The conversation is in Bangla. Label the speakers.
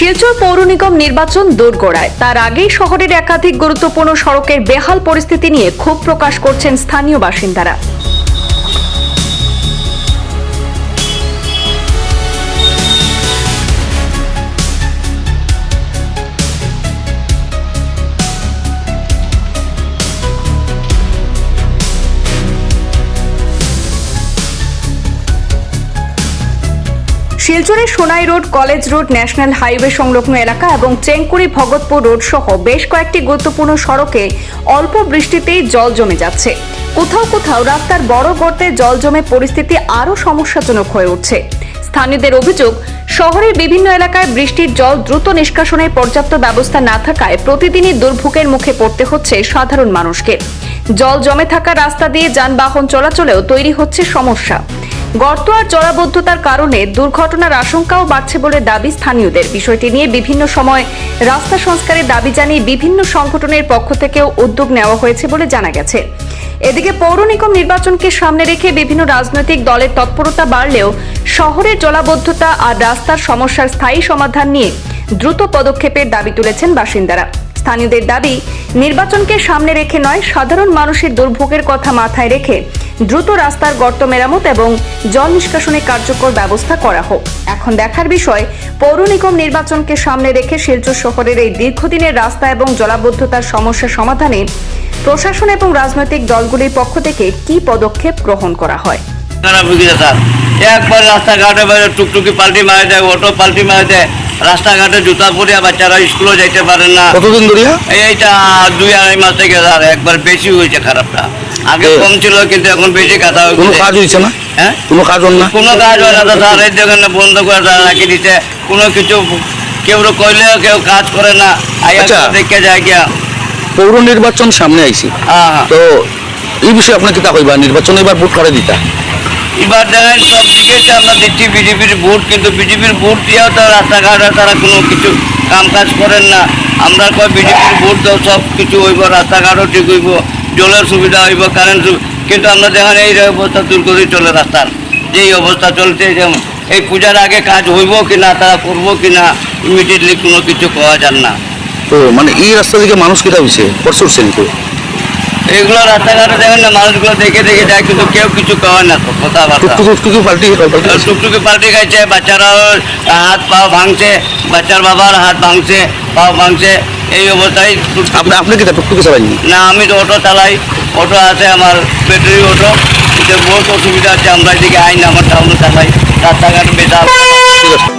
Speaker 1: শিলচর পৌর নিগম নির্বাচন দোরগোড়ায়। তার আগেই শহরের একাধিক গুরুত্বপূর্ণ সড়কের বেহাল পরিস্থিতি নিয়ে ক্ষোভ প্রকাশ করছেন স্থানীয় বাসিন্দারা। শিলচরের Sonai road, college road, national highway সংলগ্ন এলাকা এবং চেংকুড়ি ভগতপুর রোড সহ বেশ কয়েকটি গুরুত্বপূর্ণ সড়কে অল্প বৃষ্টিতেই জল জমে যাচ্ছে। কোথাও কোথাও রাস্তার বড় গর্তে জল জমে পরিস্থিতি আরও সমস্যাজনক হয়ে উঠছে। স্থানীয়দের অভিযোগ, শহরের বিভিন্ন এলাকায় বৃষ্টির জল দ্রুত নিষ্কাশনের পর্যাপ্ত ব্যবস্থা না থাকায় প্রতিদিনই দুর্ভোগের মুখে পড়তে হচ্ছে সাধারণ মানুষকে। জল জমে থাকা রাস্তা দিয়ে যানবাহন চলাচলেও তৈরি হচ্ছে সমস্যা। গর্ত আর জলাবদ্ধতার কারণে দুর্ঘটনার আশঙ্কাও বাড়ছে বলে দাবি স্থানীয়দের। বিষয়টি নিয়ে বিভিন্ন সময় রাস্তা সংস্কারের দাবি জানিয়ে বিভিন্ন সংগঠনের পক্ষ থেকেও উদ্যোগ নেওয়া হয়েছে বলে জানা গেছে। এদিকে পৌর নিগম নির্বাচনকে সামনে রেখে বিভিন্ন রাজনৈতিক দলের তৎপরতা বাড়লেও শহরের জলাবদ্ধতা আর রাস্তার সমস্যার স্থায়ী সমাধান নিয়ে দ্রুত পদক্ষেপের দাবি তুলেছেন বাসিন্দারা। স্থানীয়দের দাবি, নির্বাচনকে সামনে রেখে নয়, সাধারণ মানুষের দুর্ভোগের কথা মাথায় রেখে দ্রুত রাস্তার গর্ত মেরামত এবং জল নিষ্কাশনে কার্যকর ব্যবস্থা করা হোক। এখন দেখার বিষয়, পৌর নিগম নির্বাচনকে সামনে রেখে শিলচর শহরের এই দীর্ঘদিনের রাস্তা এবং জলাবদ্ধতার সমস্যা সমাধানে প্রশাসন এবং রাজনৈতিক দলগুলির পক্ষ থেকে কি পদক্ষেপ গ্রহণ করা হয়।
Speaker 2: একবার রাস্তাঘাটে টুকটুকি পাল্টি মারা যায়, অটো পাল্টি মারা যায়, রাস্তাঘাটে জুতা পরিয়া বাচ্চারা স্কুলে যাইতে পারে না।
Speaker 3: কতদিন ধরে
Speaker 2: এইটা 2-2.5 মাস থেকে একবার বেশি হয়েছে খারাপটা। আগে কম ছিল কিন্তু এখন বেশি কথা হয়েছে।
Speaker 3: কোনো কাজ হয়েছে না?
Speaker 2: হ্যাঁ,
Speaker 3: কোনো কাজ হয় না,
Speaker 2: কোনো কাজ হয় না। স্যার এই দোকানে বন্ধ করে রাখি দিচ্ছে, কোনো কিছু কেউ কইলেও কেউ কাজ করে না। দেখে যায় গিয়া
Speaker 3: পৌর নির্বাচন সামনে আইছি, তো এই বিষয়ে আপনার কি তা কইবা? নির্বাচন এবার ভোট করে দিতা?
Speaker 2: এবার দেখেন সব দিকে আমরা দেখছি বিজেপির ভোট, কিন্তু বিজেপির ভোট দিয়েও তো রাস্তাঘাটে তারা কোনো কিছু কাম কাজ করেন না। আমরা কয় বিজেপির ভোট দাও, সব কিছু হইব, রাস্তাঘাটও ঠিক হইব, জলের সুবিধা হইব, কারেন্ট, কিন্তু আমরা দেখেন এই অবস্থা দূর করে চলে রাস্তার যেই অবস্থা চলছে। যেমন এই পূজার আগে কাজ হইব কিনা, তারা করবো কিনা, ইমিডিয়েটলি কোনো কিছু পাওয়া যান না।
Speaker 3: তো মানে এই রাস্তা থেকে মানুষ কিটা হয়েছে পরশুরছেন তো
Speaker 2: এইগুলো রাস্তাঘাটে দেখেন না, মানুষগুলো দেখে দেখে যায়, কিন্তু কেউ কিছু কয় না। তো কথাবার্তা
Speaker 3: টুকটুকি
Speaker 2: টুকটুকি পাল্টি খাইছে, বাচ্চারাও হাত পাও ভাঙছে, বাচ্চার বাবার হাত ভাঙছে, পাও ভাঙছে। এই অবস্থায়
Speaker 3: আপনি কি টুকটুকি চালাইনি?
Speaker 2: না, আমি তো অটো চালাই, অটো আছে আমার, ব্যাটারি অটো। বহুত অসুবিধা আছে, আমরা এদিকে আইন আমার টাউনে চালাই, রাস্তাঘাট বেকার।
Speaker 3: ঠিক আছে।